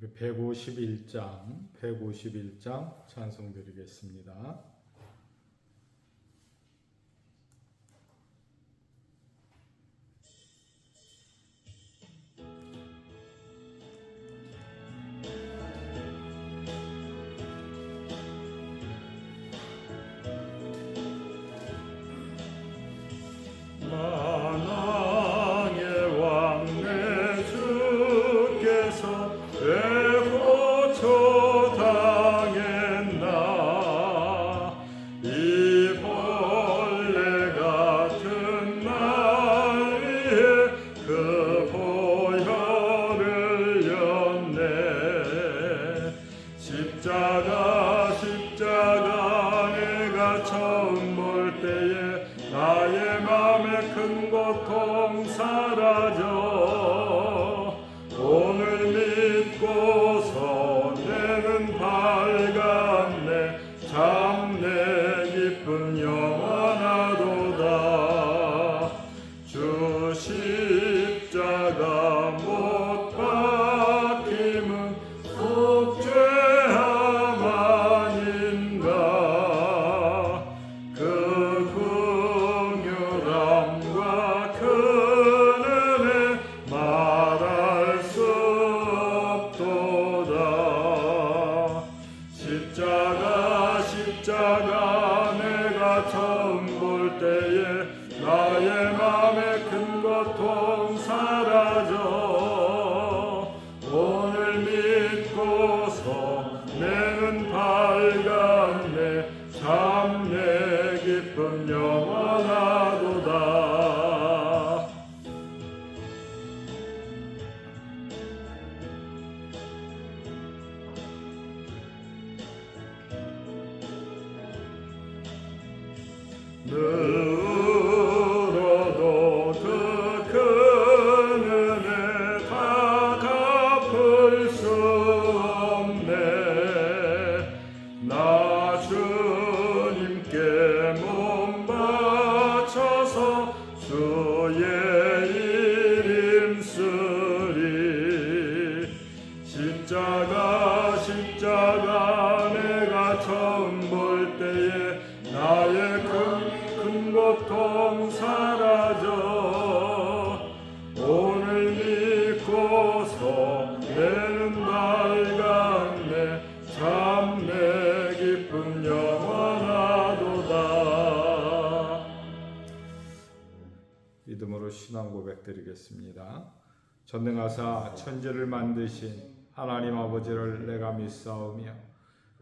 우리 151장 찬송 드리겠습니다. 십자가 내가 처음 볼 때에 나의 맘에 큰 고통 사라져 오늘 믿고서 내는 밝았네 참 내 기쁨 영원하도다 주 십자가 못 박힘은 속죄함 아닌가 그 긍휼함과 큰 은혜 말할 수 없도다 십자가 내가 처음 볼 때에 나의 맘에 큰 고통 사라져 오늘 믿고서 내는 밝았네 참 내 기쁨 영원하도다 늘어도 그 큰 은혜 다 갚을 수 없네 나 주님께 몸 바쳐서 주의 이름 쓰리 십자가 내가 처음 볼 때에 나의 큰 고통 사라져 오늘 믿고서 내는 밝았네 참 내 기쁨 영원하도다 믿음으로 신앙 고백 드리겠습니다. 전능하사 천지를 만드신 하나님 아버지를 내가 믿사오며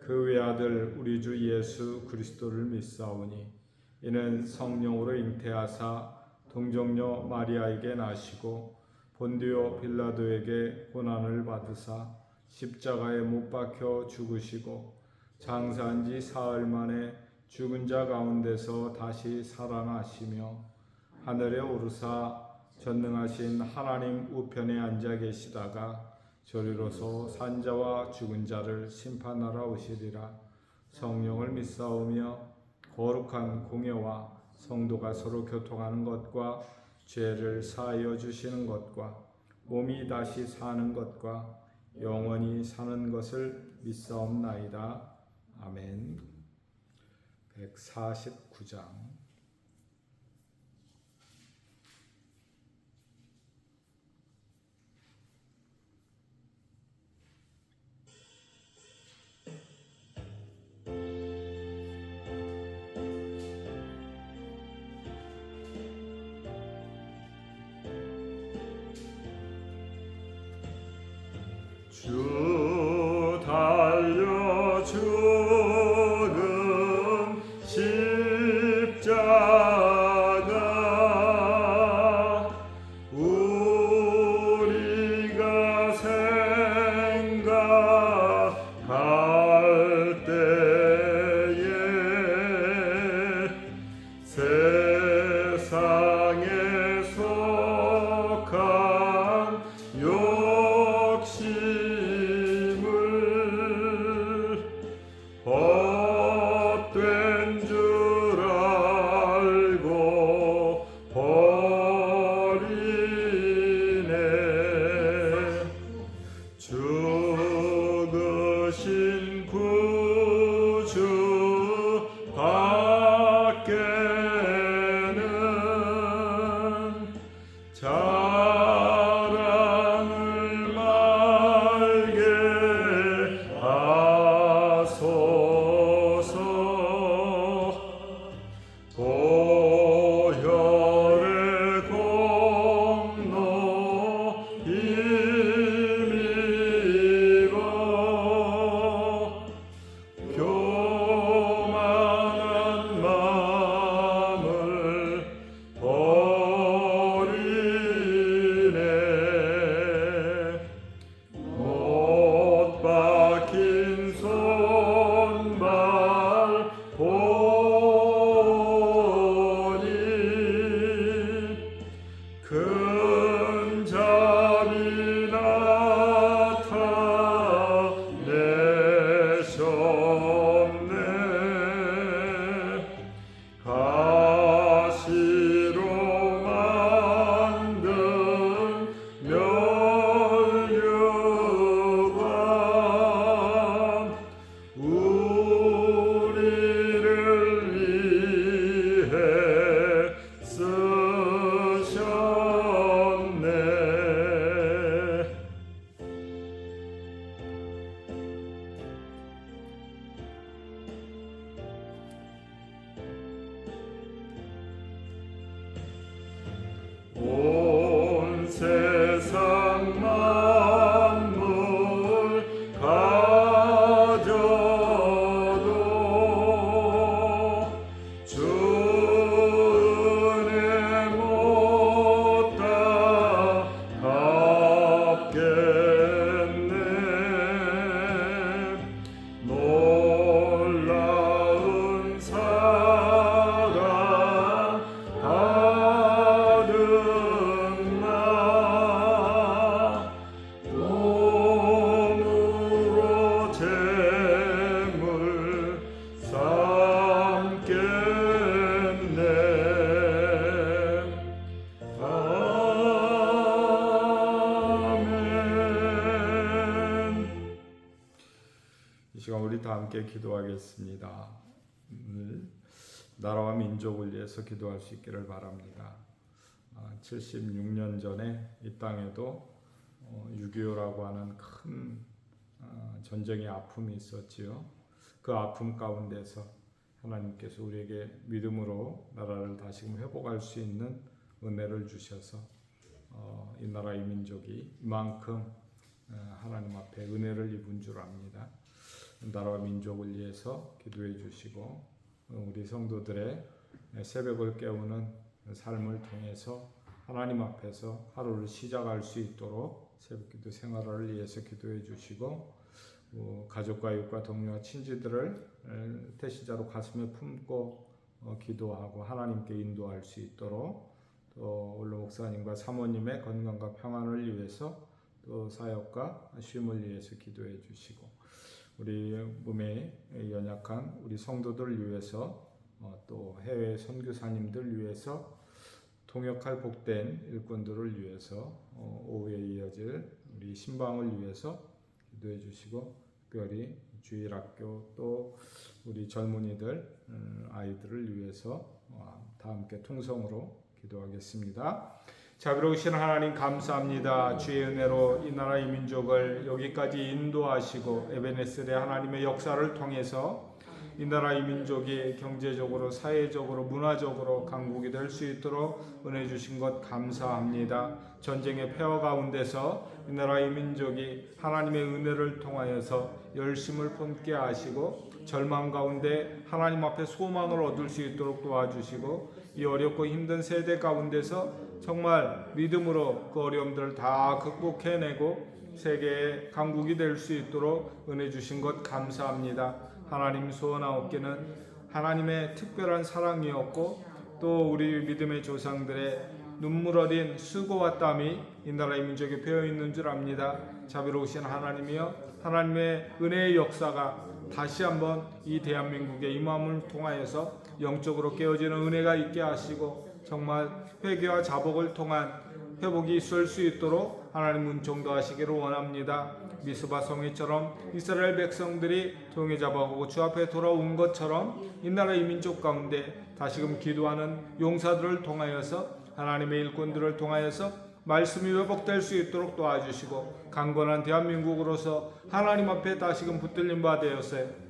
그 외아들 우리 주 예수 그리스도를 믿사오니 이는 성령으로 잉태하사 동정녀 마리아에게 나시고 본디오 빌라도에게 고난을 받으사 십자가에 못 박혀 죽으시고 장사한 지 사흘 만에 죽은 자 가운데서 다시 살아나시며 하늘에 오르사 전능하신 하나님 우편에 앉아 계시다가 저리로서 산자와 죽은 자를 심판하러 오시리라. 성령을 믿사오며 거룩한 공예와 성도가 서로 교통하는 것과 죄를 사하여 주시는 것과 몸이 다시 사는 것과 영원히 사는 것을 믿사옵나이다. 아멘. 149장 주 달려주는 십자가 우리가 생각할 때에 세상에 속한 욕심을 시간 우리 다 함께 기도하겠습니다. 오늘 나라와 민족을 위해서 기도할 수 있기를 바랍니다. 76년 전에 이 땅에도 6.25라고 하는 큰 전쟁의 아픔이 있었지요. 그 아픔 가운데서 하나님께서 우리에게 믿음으로 나라를 다시금 회복할 수 있는 은혜를 주셔서 이 나라 이 민족이 이만큼 하나님 앞에 은혜를 입은 줄 압니다. 나라와 민족을 위해서 기도해 주시고 우리 성도들의 새벽을 깨우는 삶을 통해서 하나님 앞에서 하루를 시작할 수 있도록 새벽기도 생활을 위해서 기도해 주시고 가족과 이웃과 동료와 친지들을 태시자로 가슴에 품고 기도하고 하나님께 인도할 수 있도록 또 원로 목사님과 사모님의 건강과 평안을 위해서 또 사역과 쉼을 위해서 기도해 주시고 우리 몸에 연약한 우리 성도들을 위해서 또 해외 선교사님들 위해서 통역할 복된 일꾼들을 위해서 오후에 이어질 우리 신방을 위해서 기도해 주시고 특별히 주일학교 또 우리 젊은이들 아이들을 위해서 다 함께 통성으로 기도하겠습니다. 자비로우신 하나님 감사합니다. 주의 은혜로 이 나라 이 민족을 여기까지 인도하시고 에베네셀의 하나님의 역사를 통해서 이 나라 이 민족이 경제적으로 사회적으로 문화적으로 강국이 될 수 있도록 은혜 주신 것 감사합니다. 전쟁의 폐허 가운데서 이 나라 이 민족이 하나님의 은혜를 통하여서 열심을 품게 하시고 절망 가운데 하나님 앞에 소망을 얻을 수 있도록 도와주시고 이 어렵고 힘든 세대 가운데서 정말 믿음으로 그 어려움들을 다 극복해내고 세계의 강국이 될 수 있도록 은혜 주신 것 감사합니다. 하나님 소원하옵기는 하나님의 특별한 사랑이었고 또 우리 믿음의 조상들의 눈물 어린 수고와 땀이 이 나라의 민족에 배어있는 줄 압니다. 자비로우신 하나님이여 하나님의 은혜의 역사가 다시 한번 이 대한민국의 임함을 통하여서 영적으로 깨어지는 은혜가 있게 하시고 정말 회개와 자복을 통한 회복이 있을 수 있도록 하나님 은총도 하시기를 원합니다. 미스바 성회처럼 이스라엘 백성들이 통해 잡아오고 주 앞에 돌아온 것처럼 이 나라 이 민족 가운데 다시금 기도하는 용사들을 통하여서 하나님의 일꾼들을 통하여서 말씀이 회복될 수 있도록 도와주시고 강건한 대한민국으로서 하나님 앞에 다시금 붙들림 바 되었어요.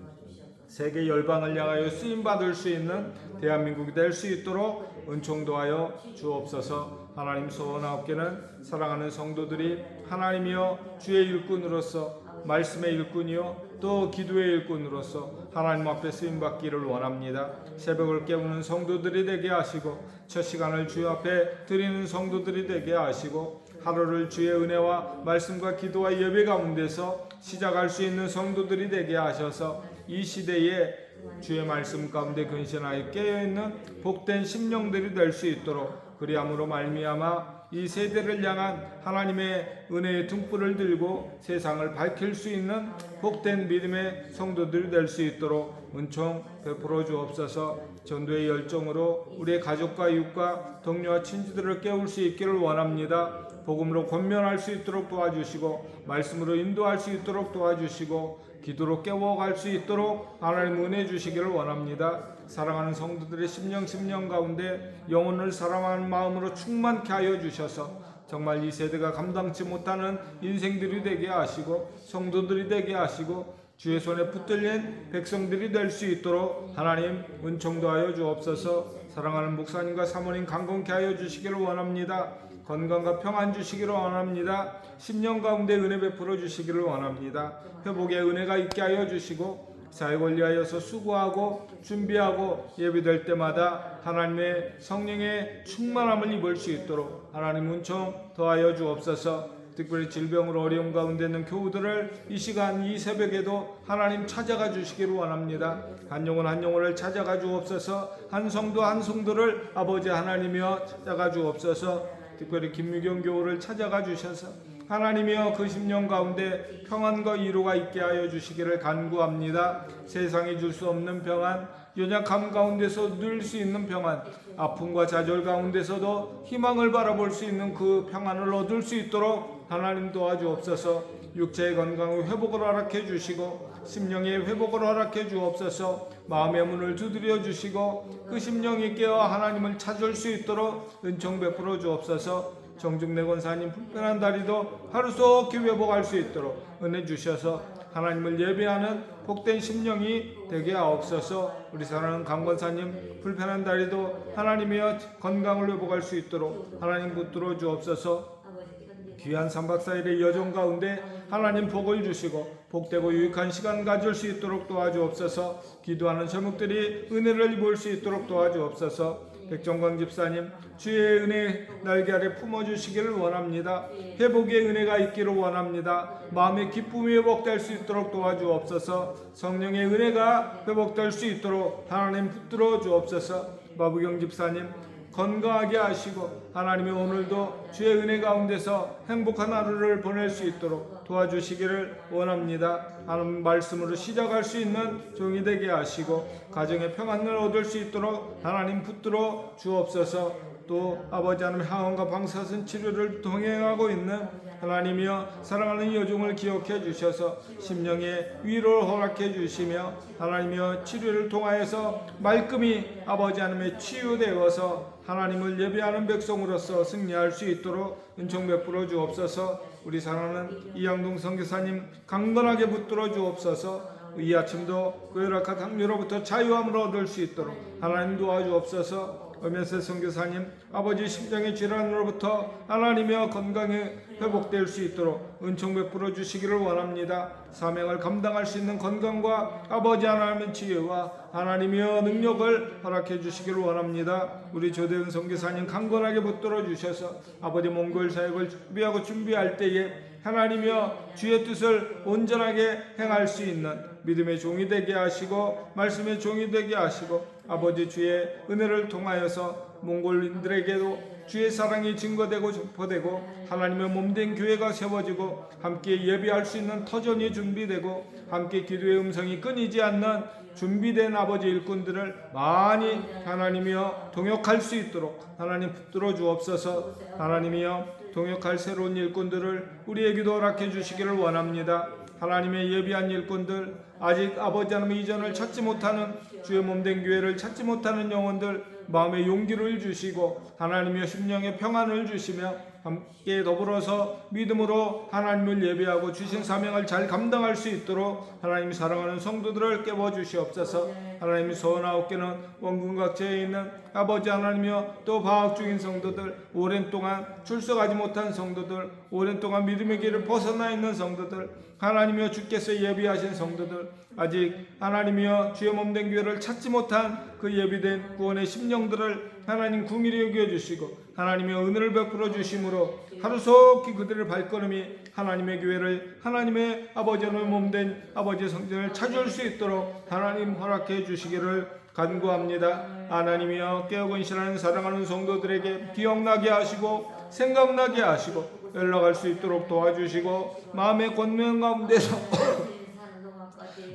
세계 열방을 향하여 쓰임받을 수 있는 대한민국이 될 수 있도록 은총도 하여 주옵소서. 하나님 소원하옵기는 사랑하는 성도들이 하나님이여 주의 일꾼으로서 말씀의 일꾼이요 또 기도의 일꾼으로서 하나님 앞에 쓰임받기를 원합니다. 새벽을 깨우는 성도들이 되게 하시고 첫 시간을 주 앞에 드리는 성도들이 되게 하시고 하루를 주의 은혜와 말씀과 기도와 예배 가운데서 시작할 수 있는 성도들이 되게 하셔서 이 시대에 주의 말씀 가운데 근신하여 깨어있는 복된 심령들이 될 수 있도록 그리함으로 말미암아 이 세대를 향한 하나님의 은혜의 등불을 들고 세상을 밝힐 수 있는 복된 믿음의 성도들이 될 수 있도록 은총 베풀어 주옵소서. 전도의 열정으로 우리의 가족과 이웃과 동료와 친지들을 깨울 수 있기를 원합니다. 복음으로 권면할 수 있도록 도와주시고 말씀으로 인도할 수 있도록 도와주시고 기도로 깨워갈 수 있도록 하나님 은혜 주시기를 원합니다. 사랑하는 성도들의 심령 가운데 영혼을 사랑하는 마음으로 충만케 하여 주셔서 정말 이 세대가 감당치 못하는 인생들이 되게 하시고 성도들이 되게 하시고 주의 손에 붙들린 백성들이 될 수 있도록 하나님 은총도 하여 주옵소서. 사랑하는 목사님과 사모님 강건케 하여 주시기를 원합니다. 건강과 평안 주시기를 원합니다. 10년 가운데 은혜 베풀어 주시기를 원합니다. 회복의 은혜가 있게 하여 주시고 사회 관리하여서 수고하고 준비하고 예비될 때마다 하나님의 성령의 충만함을 입을 수 있도록 하나님 은총 더하여 주옵소서. 특별히 질병으로 어려움 가운데 있는 교우들을 이 시간 이 새벽에도 하나님 찾아가 주시기를 원합니다. 한 영혼을 찾아가 주옵소서. 한 성도 한 성도를 아버지 하나님이여 찾아가 주옵소서. 특별히 김유경 교우를 찾아가 주셔서 하나님이여 그 심령 가운데 평안과 위로가 있게 하여 주시기를 간구합니다. 세상이 줄 수 없는 평안, 연약함 가운데서 누릴 수 있는 평안, 아픔과 좌절 가운데서도 희망을 바라볼 수 있는 그 평안을 얻을 수 있도록 하나님 도와주옵소서. 육체의 건강의 회복을 허락해 주시고 심령의 회복을 허락해 주옵소서. 마음의 문을 두드려 주시고 그 심령이 깨어 하나님을 찾을 수 있도록 은총 베풀어 주옵소서. 정중래 권사님 불편한 다리도 하루속히 회복할 수 있도록 은혜 주셔서 하나님을 예배하는 복된 심령이 되게 하옵소서. 우리 사랑하는 강권사님 불편한 다리도 하나님이여 건강을 회복할 수 있도록 하나님 붙들어 주옵소서. 귀한 3박 4일의 여정 가운데 하나님 복을 주시고 복되고 유익한 시간 가질 수 있도록 도와주옵소서. 기도하는 제목들이 은혜를 입을 수 있도록 도와주옵소서. 백정광 집사님 주의 은혜 날개 아래 품어주시기를 원합니다. 회복의 은혜가 있기를 원합니다. 마음의 기쁨이 회복될 수 있도록 도와주옵소서. 성령의 은혜가 회복될 수 있도록 하나님 붙들어 주옵소서. 마부경 집사님 건강하게 하시고 하나님의 오늘도 주의 은혜 가운데서 행복한 하루를 보낼 수 있도록 도와주시기를 원합니다. 하나님 말씀으로 시작할 수 있는 종이 되게 하시고 가정의 평안을 얻을 수 있도록 하나님 붙들어 주옵소서. 또 아버지 하나님 항암과 방사선 치료를 동행하고 있는 하나님이여 사랑하는 여종을 기억해 주셔서 심령의 위로를 허락해 주시며 하나님이여 치료를 통하여서 말끔히 아버지 하나님의 치유되어서 하나님을 예배하는 백성으로서 승리할 수 있도록 은총 베풀어 주옵소서. 우리 사랑하는 이양동 선교사님 강건하게 붙들어 주옵소서. 이 아침도 그 열악한 당뇨로부터 자유함을 얻을 수 있도록 하나님 도와주옵소서. 엄연세 선교사님 아버지 심장의 질환으로부터 하나님의 건강이 회복될 수 있도록 은총 베풀어 주시기를 원합니다. 사명을 감당할 수 있는 건강과 아버지 하나님의 지혜와 하나님의 능력을 허락해 주시기를 원합니다. 우리 조대은 선교사님 강건하게 붙들어 주셔서 아버지 몽골 사역을 준비할 때에 하나님이여 주의 뜻을 온전하게 행할 수 있는 믿음의 종이 되게 하시고 말씀의 종이 되게 하시고 아버지 주의 은혜를 통하여서 몽골인들에게도 주의 사랑이 증거되고 전포되고 하나님의 몸된 교회가 세워지고 함께 예배할 수 있는 터전이 준비되고 함께 기도의 음성이 끊이지 않는 준비된 아버지 일꾼들을 많이 하나님이여 동역할 수 있도록 하나님 붙들어 주옵소서. 하나님이여 동역할 새로운 일꾼들을 우리에게도 허락해 주시기를 원합니다. 하나님의 예비한 일꾼들 아직 아버지 하나님 이전을 찾지 못하는 주의 몸된 교회를 찾지 못하는 영혼들 마음의 용기를 주시고 하나님의 심령의 평안을 주시며 함께 더불어서 믿음으로 하나님을 예배하고 주신 사명을 잘 감당할 수 있도록 하나님이 사랑하는 성도들을 깨워주시옵소서. 하나님이 소원하옵기는 원군 각지에 있는 아버지 하나님이여 또 방학 중인 성도들 오랜 동안 출석하지 못한 성도들 오랜 동안 믿음의 길을 벗어나 있는 성도들 하나님이여 주께서 예비하신 성도들 아직 하나님이여 주의 몸된 교회를 찾지 못한 그 예비된 구원의 심령들을 하나님 궁일히 여겨주시고 하나님의 은혜를 베풀어 주심으로 하루속히 그들의 발걸음이 하나님의 교회를 하나님의 아버지의 몸된 아버지의 성전을 찾을 수 있도록 하나님 허락해 주시기를 간구합니다. 하나님이여 깨어근신하는 사랑하는 성도들에게 기억나게 하시고 생각나게 하시고 연락할 수 있도록 도와주시고 마음의 권면 가운데서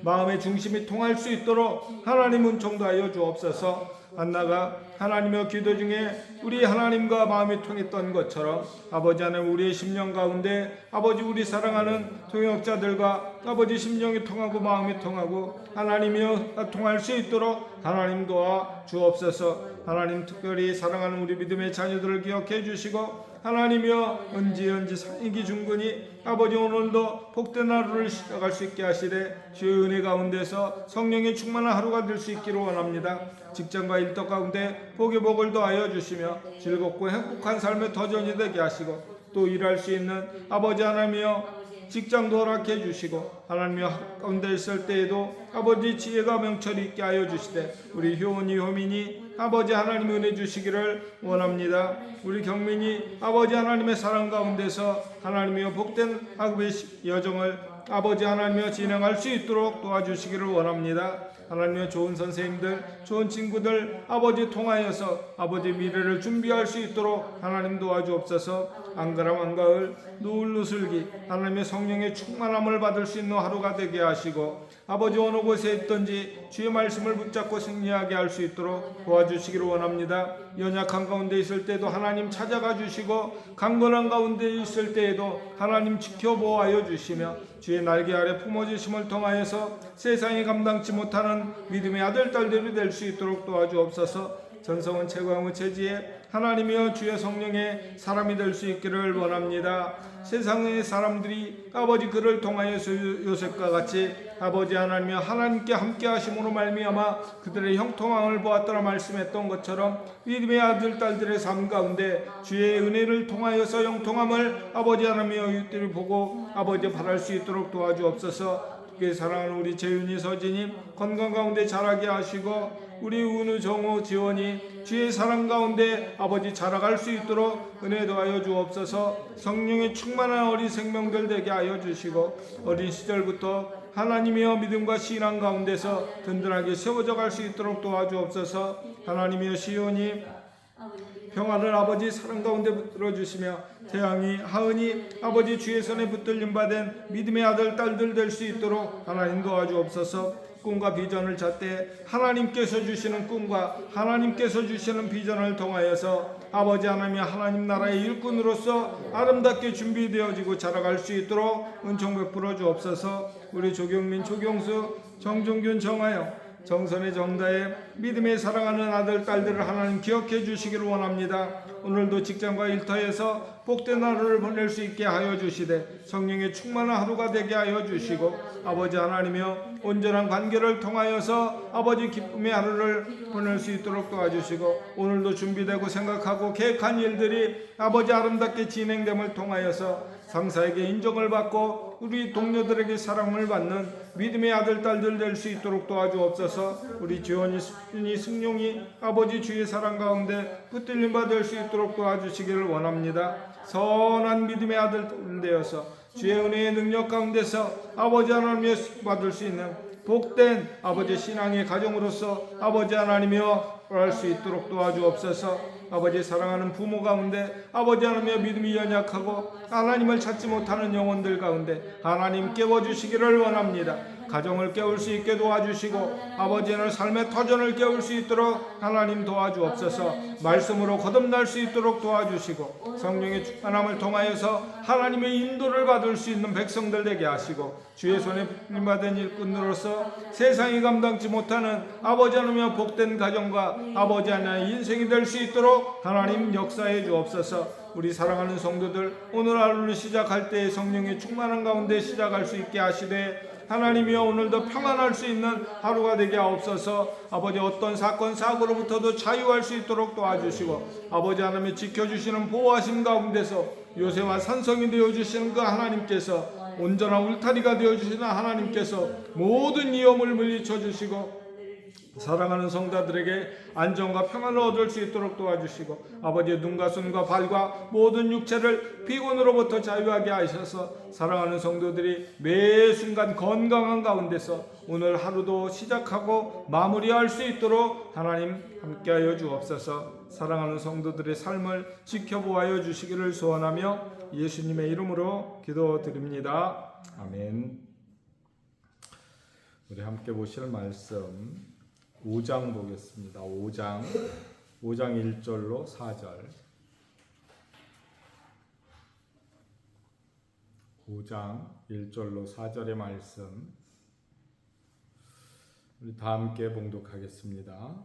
마음의 중심이 통할 수 있도록 하나님 은총도하여 주옵소서. 한나가 하나님의 기도 중에 우리 하나님과 마음이 통했던 것처럼 아버지 하나님 우리의 심령 가운데 아버지 우리 사랑하는 동역자들과 아버지 심령이 통하고 마음이 통하고 하나님이여 통할 수 있도록 하나님 도와 주옵소서. 하나님 특별히 사랑하는 우리 믿음의 자녀들을 기억해 주시고 하나님이여 은지 사이기 중근이 아버지 오늘도 복된 하루를 시작할 수 있게 하시되 주의 은혜 가운데서 성령의 충만한 하루가 될 수 있기를 원합니다. 직장과 일터 가운데 복의 복을 더하여 주시며 즐겁고 행복한 삶의 터전이 되게 하시고 또 일할 수 있는 아버지 하나님이여 직장도 허락해 주시고 하나님의 가운데 있을 때에도 아버지 지혜가 명철이 있게 하여 주시되 우리 효원이 효민이 아버지 하나님 은혜 주시기를 원합니다. 우리 경민이 아버지 하나님의 사랑 가운데서 하나님의 복된 학업의 여정을 아버지 하나님이여 진행할 수 있도록 도와주시기를 원합니다. 하나님의 좋은 선생님들, 좋은 친구들 아버지 통하여서 아버지 미래를 준비할 수 있도록 하나님 도와주옵소서. 안가람 안가을 노을 누슬기 하나님의 성령의 충만함을 받을 수 있는 하루가 되게 하시고 아버지 어느 곳에 있든지 주의 말씀을 붙잡고 승리하게 할 수 있도록 도와주시기를 원합니다. 연약한 가운데 있을 때도 하나님 찾아가 주시고 강건한 가운데 있을 때에도 하나님 지켜보아여 주시며 주의 날개 아래 품어주심을 통하여서 세상이 감당치 못하는 믿음의 아들 딸들이 될 수 있도록 도와주옵소서. 전성은 최고의 체지에 하나님이여 주의 성령의 사람이 될 수 있기를 원합니다. 세상의 사람들이 아버지 그를 통하여서 요셉과 같이 아버지 하나님이여 하나님께 함께 하심으로 말미암아 그들의 형통함을 보았더라 말씀했던 것처럼 믿음의 아들 딸들의 삶 가운데 주의 은혜를 통하여서 형통함을 아버지 하나님이여 이들이 보고 아버지 바랄 수 있도록 도와주옵소서. 사랑하는 우리 재윤이 서진이 건강 가운데 자라게 하시고 우리 은우 정호 지원이 주의 사랑 가운데 아버지 자라갈 수 있도록 은혜 더하여 주옵소서. 성령의 충만한 어린 생명들 되게 하여 주시고 어린 시절부터 하나님이여 믿음과 신앙 가운데서 든든하게 세워져 갈 수 있도록 도와주옵소서. 하나님이여 시온이 평화를 아버지 사랑 가운데 붙들어 주시며 태양이 하은이 아버지 주의 손에 붙들림 받은 믿음의 아들 딸들 될 수 있도록 하나님 도와주옵소서. 꿈과 비전을 잣대 하나님께서 주시는 꿈과 하나님께서 주시는 비전을 통하여서 아버지 하나님 나라의 일꾼으로서 아름답게 준비되어지고 자라갈 수 있도록 은총 베풀어 주옵소서. 우리 조경민 조경수 정종균 정하영 정선의 정다의 믿음에 사랑하는 아들 딸들을 하나님 기억해 주시기를 원합니다. 오늘도 직장과 일터에서 복된 하루를 보낼 수 있게 하여 주시되 성령의 충만한 하루가 되게 하여 주시고 아버지 하나님이여 온전한 관계를 통하여서 아버지 기쁨의 하루를 보낼 수 있도록 도와주시고 오늘도 준비되고 생각하고 계획한 일들이 아버지 아름답게 진행됨을 통하여서 상사에게 인정을 받고 우리 동료들에게 사랑을 받는 믿음의 아들 딸들 될 수 있도록 도와주옵소서. 우리 지원이 승용이 아버지 주의 사랑 가운데 붙들림 받을 수 있도록 도와주시기를 원합니다. 선한 믿음의 아들 되어서 주의 은혜의 능력 가운데서 아버지 하나님의 받을 수 있는 복된 아버지 신앙의 가정으로서 아버지 하나님이여 할 수 있도록 도와주옵소서. 아버지 사랑하는 부모 가운데 아버지 하나님의 믿음이 연약하고 하나님을 찾지 못하는 영혼들 가운데 하나님 깨워주시기를 원합니다. 가정을 깨울 수 있게 도와주시고 아버지는 삶의 터전을 깨울 수 있도록 하나님 도와주옵소서. 말씀으로 거듭날 수 있도록 도와주시고 성령의 충만함을 통하여서 하나님의 인도를 받을 수 있는 백성들 되게 하시고 주의 손에 받은 일꾼으로서 세상이 감당치 못하는 아버지 하나님의 복된 가정과 아버지 하나님의 인생이 될 수 있도록 하나님 역사해 주옵소서. 우리 사랑하는 성도들 오늘 하루를 시작할 때 성령의 충만한 가운데 시작할 수 있게 하시되 하나님이여 오늘도 평안할 수 있는 하루가 되게 하옵소서. 아버지 어떤 사건 사고로부터도 자유할 수 있도록 도와주시고 아버지 하나님의 지켜주시는 보호하심 가운데서 요새와 산성이 되어주시는 그 하나님께서 온전한 울타리가 되어주시는 하나님께서 모든 위험을 물리쳐 주시고 사랑하는 성도들에게 안정과 평안을 얻을 수 있도록 도와주시고 아버지의 눈과 손과 발과 모든 육체를 피곤으로부터 자유하게 하셔서 사랑하는 성도들이 매 순간 건강한 가운데서 오늘 하루도 시작하고 마무리할 수 있도록 하나님 함께하여 주옵소서. 사랑하는 성도들의 삶을 지켜보아여 주시기를 소원하며 예수님의 이름으로 기도드립니다. 아멘. 우리 함께 보실 말씀 5장 보겠습니다. 5장 1절로 4절 5장 1절로 4절의 말씀 우리 다 함께 봉독하겠습니다.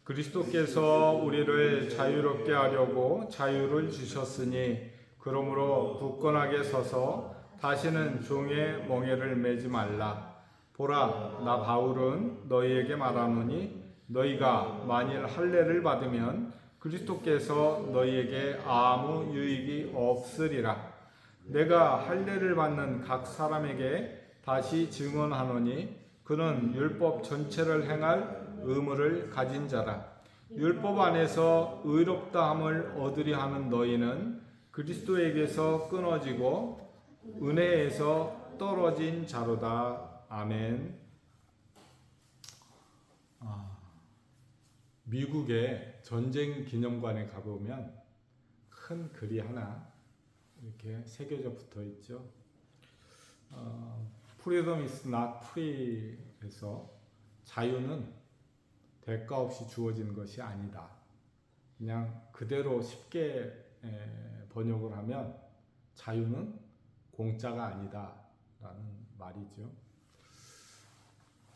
그리스도께서 우리를 자유롭게 하려고 자유를 주셨으니 그러므로 굳건하게 서서 다시는 종의 멍에를 매지 말라. 보라, 나 바울은 너희에게 말하노니 너희가 만일 할례를 받으면 그리스도께서 너희에게 아무 유익이 없으리라. 내가 할례를 받는 각 사람에게 다시 증언하노니 그는 율법 전체를 행할 의무를 가진 자라. 율법 안에서 의롭다함을 얻으려 하는 너희는 그리스도에게서 끊어지고 은혜에서 떨어진 자로다. 아멘. 미국의 전쟁 기념관에 가보면 큰 글이 하나 이렇게 새겨져 붙어 있죠. freedom is not free에서 자유는 대가 없이 주어진 것이 아니다. 그냥 그대로 쉽게 번역을 하면 자유는 공짜가 아니다 라는 말이죠.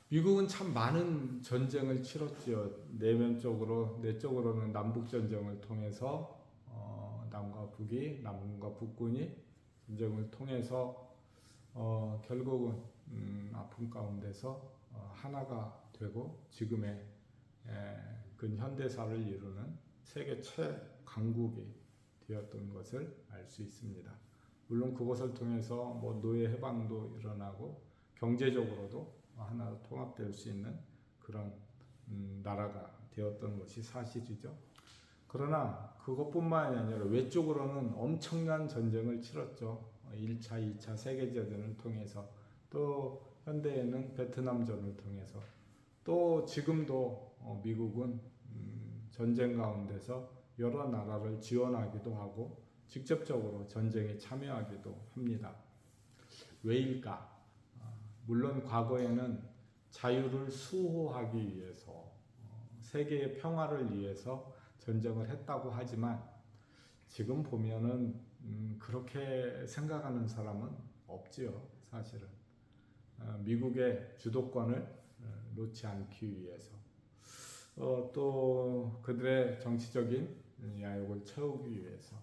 미국은 참 많은 전쟁을 치렀죠. 내적으로는 남북전쟁을 통해서 남과 북이, 남과 북군이 전쟁을 통해서 결국은 아픔 가운데서 하나가 되고 지금의 근현대사를 이루는 세계 최강국이 되었던 것을 알 수 있습니다. 물론 그것을 통해서 뭐 노예 해방도 일어나고 경제적으로도 하나 통합될 수 있는 그런 나라가 되었던 것이 사실이죠. 그러나 그것뿐만이 아니라 외적으로는 엄청난 전쟁을 치렀죠. 1차, 2차 세계대전을 통해서 또 현대에는 베트남전을 통해서 또 지금도 미국은 전쟁 가운데서 여러 나라를 지원하기도 하고 직접적으로 전쟁에 참여하기도 합니다. 왜일까? 물론 과거에는 자유를 수호하기 위해서 세계의 평화를 위해서 전쟁을 했다고 하지만 지금 보면은 그렇게 생각하는 사람은 없지요. 사실은 미국의 주도권을 놓지 않기 위해서 또 그들의 정치적인 야욕을 채우기 위해서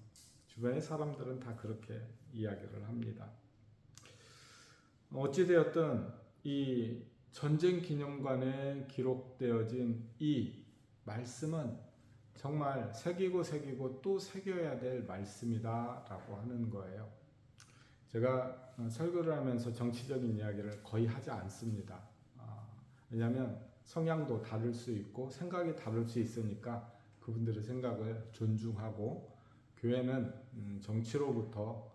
주변의 사람들은 다 그렇게 이야기를 합니다. 어찌되었든 이 전쟁 기념관에 기록되어진 이 말씀은 정말 새기고 또 새겨야 될 말씀이다 라고 하는 거예요. 제가 설교를 하면서 정치적인 이야기를 거의 하지 않습니다. 왜냐하면 성향도 다를 수 있고 생각이 다를 수 있으니까 그분들의 생각을 존중하고 교회는 정치로부터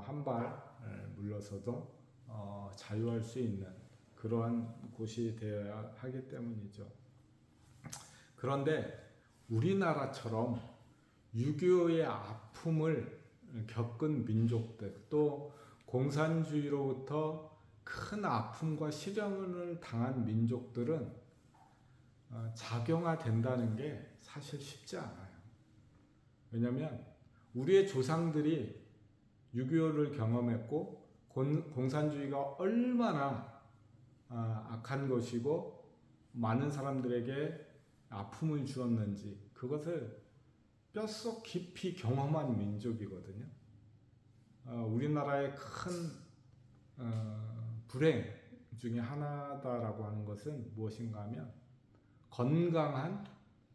한 발 물러서도 자유할 수 있는 그러한 곳이 되어야 하기 때문이죠. 그런데 우리나라처럼 6.25의 아픔을 겪은 민족들 또 공산주의로부터 큰 아픔과 시련을 당한 민족들은 작용화된다는 게 사실 쉽지 않아요. 왜냐하면 우리의 조상들이 6.25를 경험했고 공산주의가 얼마나 악한 것이고 많은 사람들에게 아픔을 주었는지 그것을 뼛속 깊이 경험한 민족이거든요. 우리나라의 큰 불행 중에 하나다라고 하는 것은 무엇인가 하면 건강한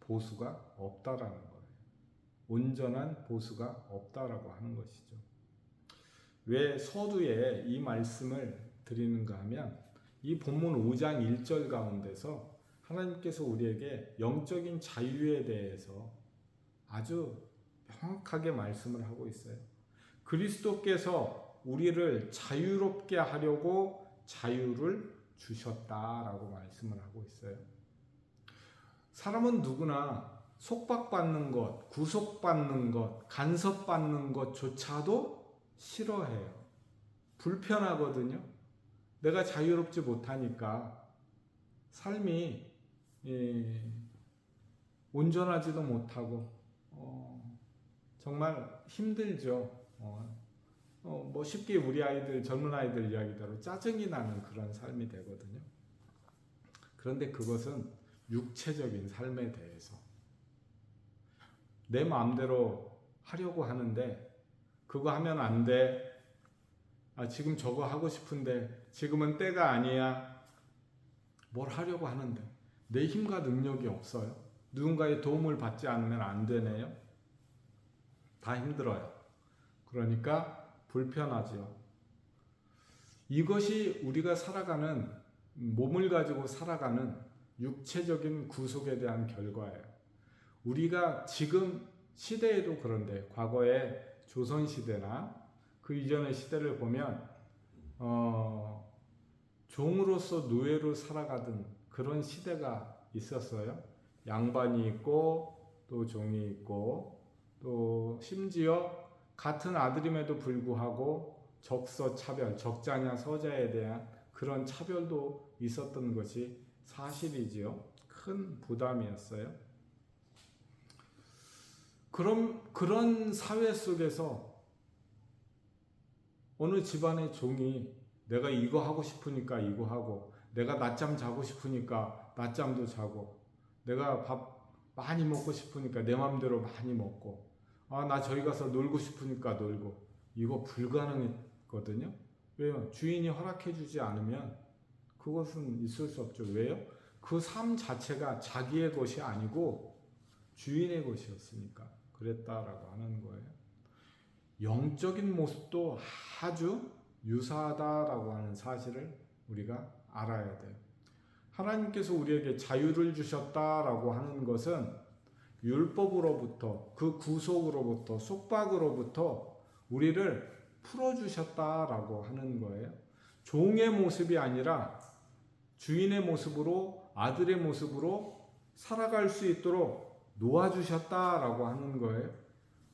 보수가 없다라는 거예요. 온전한 보수가 없다라고 하는 것이죠. 왜 서두에 이 말씀을 드리는가 하면 이 본문 5장 1절 가운데서 하나님께서 우리에게 영적인 자유에 대해서 아주 명확하게 말씀을 하고 있어요. 그리스도께서 우리를 자유롭게 하려고 자유를 주셨다라고 말씀을 하고 있어요. 사람은 누구나 속박받는 것, 구속받는 것, 간섭받는 것조차도 싫어해요. 불편하거든요. 내가 자유롭지 못하니까 삶이 온전하지도 못하고 정말 힘들죠. 뭐 쉽게 우리 아이들, 젊은 아이들 이야기대로 짜증이 나는 그런 삶이 되거든요. 그런데 그것은 육체적인 삶에 대해서 내 마음대로 하려고 하는데 그거 하면 안 돼. 지금 저거 하고 싶은데 지금은 때가 아니야. 뭘 하려고 하는데 내 힘과 능력이 없어요. 누군가의 도움을 받지 않으면 안 되네요. 다 힘들어요. 그러니까 불편하죠. 이것이 우리가 살아가는 몸을 가지고 살아가는 육체적인 구속에 대한 결과예요. 우리가 지금 시대에도 그런데 과거의 조선시대나 그 이전의 시대를 보면 종으로서 노예로 살아가던 그런 시대가 있었어요. 양반이 있고 또 종이 있고 또 심지어 같은 아들임에도 불구하고 적서차별, 적자냐 서자에 대한 그런 차별도 있었던 것이 사실이지요. 큰 부담이었어요. 그런 사회 속에서 어느 집안의 종이 내가 이거 하고 싶으니까 이거 하고, 내가 낮잠 자고 싶으니까 낮잠도 자고, 내가 밥 많이 먹고 싶으니까 내 맘대로 많이 먹고, 나 저기 가서 놀고 싶으니까 놀고, 이거 불가능했거든요. 왜요? 주인이 허락해 주지 않으면 그것은 있을 수 없죠. 왜요? 그 삶 자체가 자기의 것이 아니고 주인의 것이었으니까 그랬다라고 하는 거예요. 영적인 모습도 아주 유사하다라고 하는 사실을 우리가 알아야 돼요. 하나님께서 우리에게 자유를 주셨다라고 하는 것은 율법으로부터, 그 구속으로부터, 속박으로부터 우리를 풀어주셨다라고 하는 거예요. 종의 모습이 아니라 주인의 모습으로, 아들의 모습으로 살아갈 수 있도록 놓아주셨다라고 하는 거예요.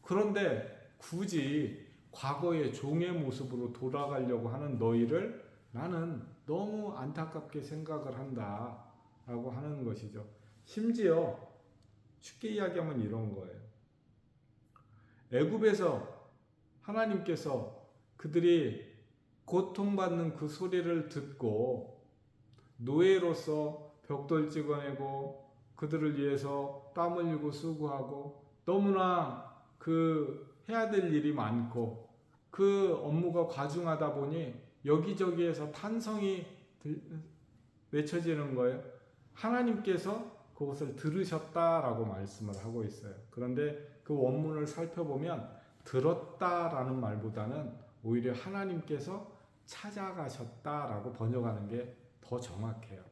그런데 굳이 과거의 종의 모습으로 돌아가려고 하는 너희를 나는 너무 안타깝게 생각을 한다라고 하는 것이죠. 심지어 쉽게 이야기하면 이런 거예요. 애굽에서 하나님께서 그들이 고통받는 그 소리를 듣고 노예로서 벽돌 찍어내고 그들을 위해서 땀 흘리고 수고하고 너무나 해야 될 일이 많고 그 업무가 과중하다 보니 여기저기에서 탄성이 외쳐지는 거예요. 하나님께서 그것을 들으셨다라고 말씀을 하고 있어요. 그런데 그 원문을 살펴보면 들었다라는 말보다는 오히려 하나님께서 찾아가셨다라고 번역하는 게 더 정확해요.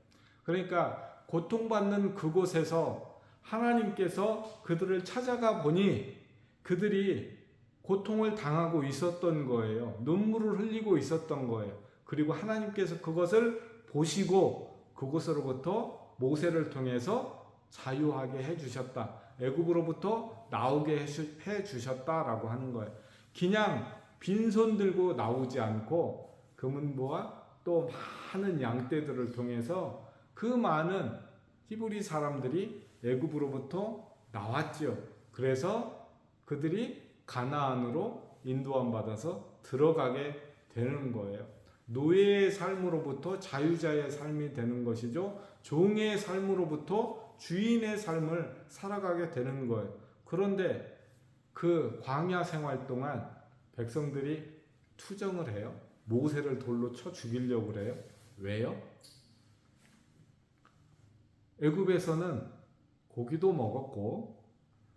그러니까 고통받는 그곳에서 하나님께서 그들을 찾아가 보니 그들이 고통을 당하고 있었던 거예요. 눈물을 흘리고 있었던 거예요. 그리고 하나님께서 그것을 보시고 그곳으로부터 모세를 통해서 자유하게 해주셨다. 애굽으로부터 나오게 해주셨다라고 하는 거예요. 그냥 빈손 들고 나오지 않고 금은보와 또 많은 양떼들을 통해서 그 많은 히브리 사람들이 애굽으로부터 나왔죠. 그래서 그들이 가나안으로 인도함 받아서 들어가게 되는 거예요. 노예의 삶으로부터 자유자의 삶이 되는 것이죠. 종의 삶으로부터 주인의 삶을 살아가게 되는 거예요. 그런데 그 광야 생활 동안 백성들이 투정을 해요. 모세를 돌로 쳐 죽이려고 그래요. 왜요? 애굽에서는 고기도 먹었고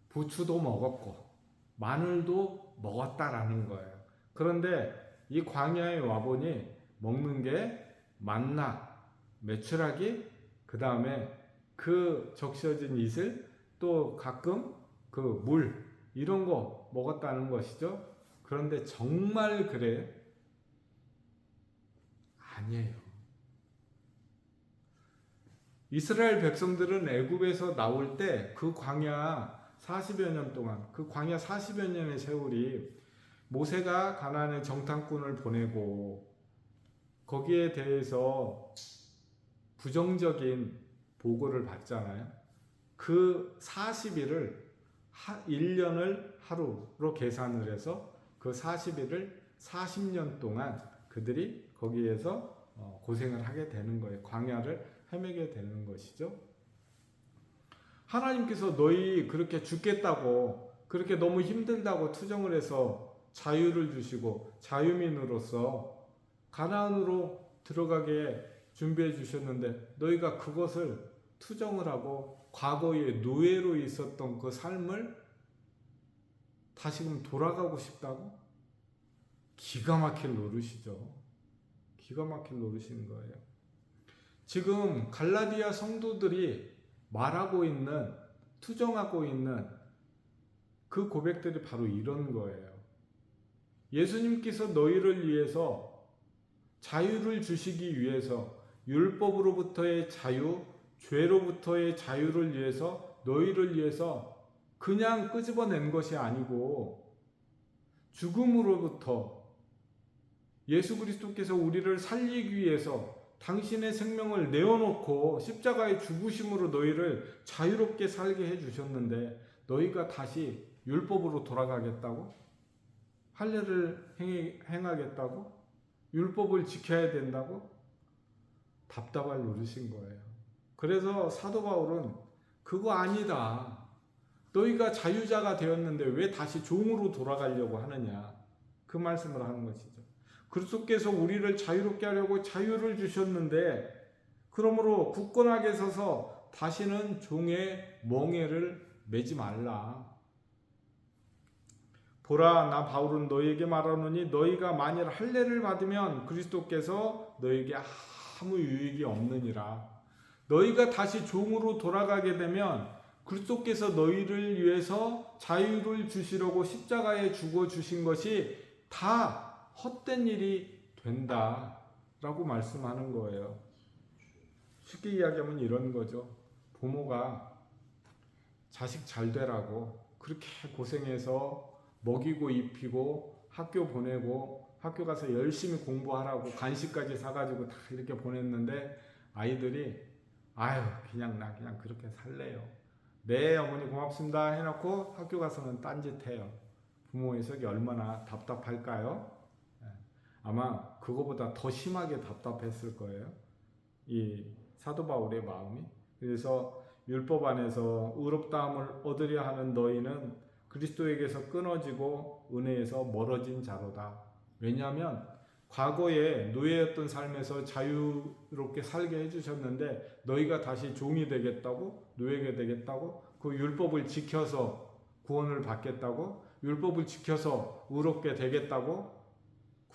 부추도 먹었고 마늘도 먹었다라는 거예요. 그런데 이 광야에 와보니 먹는 게 만나, 메추라기, 그 다음에 그 적셔진 이슬, 또 가끔 그 물 이런 거 먹었다는 것이죠. 그런데 정말 그래요? 아니에요. 이스라엘 백성들은 애굽에서 나올 때 그 광야 40여 년 동안, 그 광야 40여 년의 세월이 모세가 가나안에 정탐꾼을 보내고 거기에 대해서 부정적인 보고를 받잖아요. 그 40일을 1년을 하루로 계산을 해서 그 40일을 40년 동안 그들이 거기에서 고생을 하게 되는 거예요. 광야를 헤매게 되는 것이죠. 하나님께서 너희 그렇게 죽겠다고 그렇게 너무 힘들다고 투정을 해서 자유를 주시고 자유민으로서 가나안으로 들어가게 준비해 주셨는데 너희가 그것을 투정을 하고 과거에 노예로 있었던 그 삶을 다시금 돌아가고 싶다고? 기가 막힐 노릇이죠. 기가 막힐 노릇인 거예요. 지금 갈라디아 성도들이 말하고 있는, 투정하고 있는 그 고백들이 바로 이런 거예요. 예수님께서 너희를 위해서 자유를 주시기 위해서 율법으로부터의 자유, 죄로부터의 자유를 위해서 너희를 위해서 그냥 끄집어낸 것이 아니고 죽음으로부터 예수 그리스도께서 우리를 살리기 위해서 당신의 생명을 내어놓고 십자가의 죽으심으로 너희를 자유롭게 살게 해주셨는데 너희가 다시 율법으로 돌아가겠다고? 할례를 행하겠다고? 율법을 지켜야 된다고? 답답할 노릇인 거예요. 그래서 사도 바울은 그거 아니다. 너희가 자유자가 되었는데 왜 다시 종으로 돌아가려고 하느냐. 그 말씀을 하는 것이죠. 그리스도께서 우리를 자유롭게 하려고 자유를 주셨는데 그러므로 굳건하게 서서 다시는 종의 멍에를 매지 말라. 보라, 나 바울은 너희에게 말하노니 너희가 만일 할례를 받으면 그리스도께서 너희에게 아무 유익이 없느니라. 너희가 다시 종으로 돌아가게 되면 그리스도께서 너희를 위해서 자유를 주시려고 십자가에 죽어 주신 것이 다 헛된 일이 된다라고 말씀하는 거예요. 쉽게 이야기하면 이런 거죠. 부모가 자식 잘 되라고 그렇게 고생해서 먹이고 입히고 학교 보내고 학교 가서 열심히 공부하라고 간식까지 사가지고 다 이렇게 보냈는데 아이들이 아유 나 그냥 그렇게 살래요. 네 어머니 고맙습니다 해놓고 학교 가서는 딴짓해요. 부모의 속이 얼마나 답답할까요? 아마 그거보다 더 심하게 답답했을 거예요. 이 사도 바울의 마음이. 그래서 율법 안에서 의롭다함을 얻으려 하는 너희는 그리스도에게서 끊어지고 은혜에서 멀어진 자로다. 왜냐하면 과거에 노예였던 삶에서 자유롭게 살게 해주셨는데 너희가 다시 종이 되겠다고? 노예가 되겠다고? 그 율법을 지켜서 구원을 받겠다고? 율법을 지켜서 의롭게 되겠다고?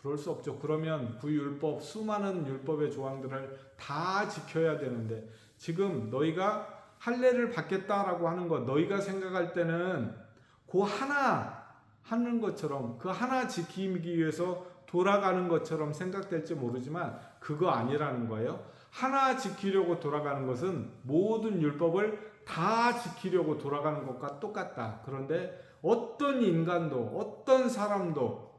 그럴 수 없죠. 그러면 그 율법, 수많은 율법의 조항들을 다 지켜야 되는데 지금 너희가 할례를 받겠다라고 하는 것, 너희가 생각할 때는 그 하나 하는 것처럼 그 하나 지키기 위해서 돌아가는 것처럼 생각될지 모르지만 그거 아니라는 거예요. 하나 지키려고 돌아가는 것은 모든 율법을 다 지키려고 돌아가는 것과 똑같다. 그런데 어떤 인간도 어떤 사람도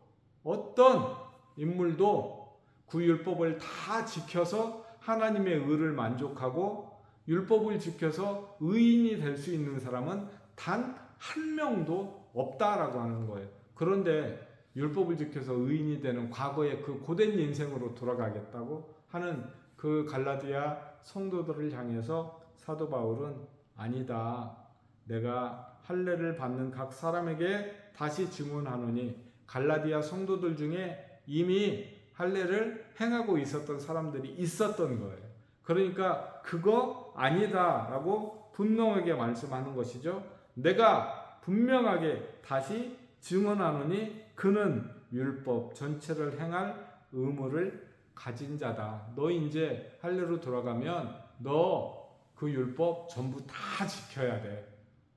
어떤 인물도 그 율법을 다 지켜서 하나님의 의를 만족하고 율법을 지켜서 의인이 될 수 있는 사람은 단 한 명도 없다라고 하는 거예요. 그런데 율법을 지켜서 의인이 되는 과거의 그 고된 인생으로 돌아가겠다고 하는 그 갈라디아 성도들을 향해서 사도 바울은 아니다. 내가 할례를 받는 각 사람에게 다시 증언하노니 갈라디아 성도들 중에 이미 할례를 행하고 있었던 사람들이 있었던 거예요. 그러니까 그거 아니다라고 분명하게 말씀하는 것이죠. 내가 분명하게 다시 증언하노니 그는 율법 전체를 행할 의무를 가진 자다. 너 이제 할례로 돌아가면 너 그 율법 전부 다 지켜야 돼.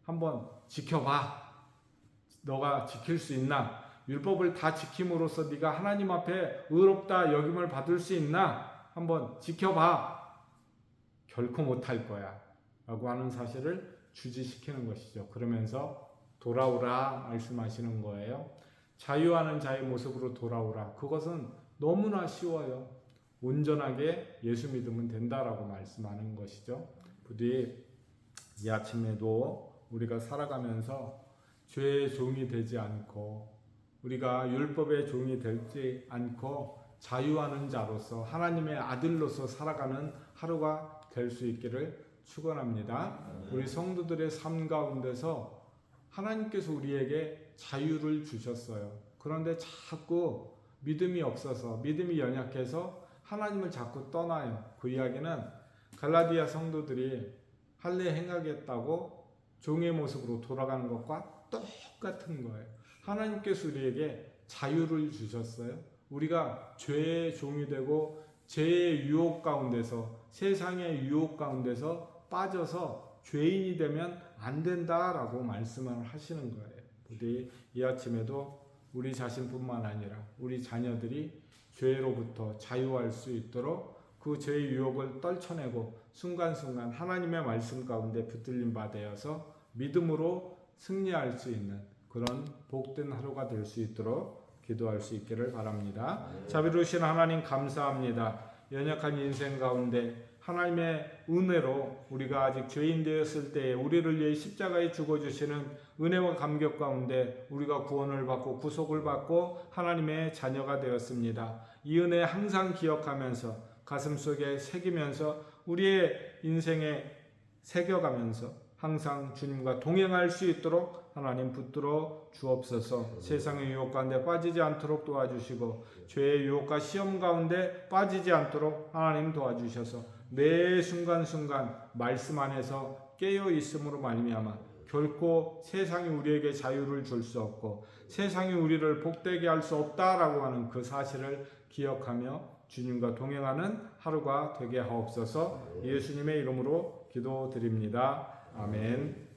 한번 지켜봐. 너가 지킬 수 있나? 율법을 다 지킴으로써 네가 하나님 앞에 의롭다 여김을 받을 수 있나? 한번 지켜봐. 결코 못할 거야. 라고 하는 사실을 주지시키는 것이죠. 그러면서 돌아오라 말씀하시는 거예요. 자유하는 자의 모습으로 돌아오라. 그것은 너무나 쉬워요. 온전하게 예수 믿으면 된다라고 말씀하는 것이죠. 부디 이 아침에도 우리가 살아가면서 죄의 종이 되지 않고 우리가 율법의 종이 되지 않고 자유하는 자로서 하나님의 아들로서 살아가는 하루가 될 수 있기를 축원합니다. 우리 성도들의 삶 가운데서 하나님께서 우리에게 자유를 주셨어요. 그런데 자꾸 믿음이 없어서 믿음이 연약해서 하나님을 자꾸 떠나요. 그 이야기는 갈라디아 성도들이 할례 행하겠다고 종의 모습으로 돌아가는 것과 똑같은 거예요. 하나님께서 우리에게 자유를 주셨어요. 우리가 죄의 종이 되고 죄의 유혹 가운데서 세상의 유혹 가운데서 빠져서 죄인이 되면 안 된다라고 말씀을 하시는 거예요. 부디 이 아침에도 우리 자신뿐만 아니라 우리 자녀들이 죄로부터 자유할 수 있도록 그 죄의 유혹을 떨쳐내고 순간순간 하나님의 말씀 가운데 붙들림 받아서 믿음으로 승리할 수 있는 그런 복된 하루가 될 수 있도록 기도할 수 있기를 바랍니다. 자비로우신 하나님 감사합니다. 연약한 인생 가운데 하나님의 은혜로 우리가 아직 죄인 되었을 때에 우리를 위해 십자가에 죽어주시는 은혜와 감격 가운데 우리가 구원을 받고 구속을 받고 하나님의 자녀가 되었습니다. 이 은혜 항상 기억하면서 가슴속에 새기면서 우리의 인생에 새겨가면서 항상 주님과 동행할 수 있도록 하나님 붙들어 주옵소서. 세상의 유혹 가운데 빠지지 않도록 도와주시고 죄의 유혹과 시험 가운데 빠지지 않도록 하나님 도와주셔서 매 순간순간 말씀 안에서 깨어 있음으로 말미암아 결코 세상이 우리에게 자유를 줄 수 없고 세상이 우리를 복되게 할 수 없다라고 하는 그 사실을 기억하며 주님과 동행하는 하루가 되게 하옵소서. 예수님의 이름으로 기도드립니다. 아멘.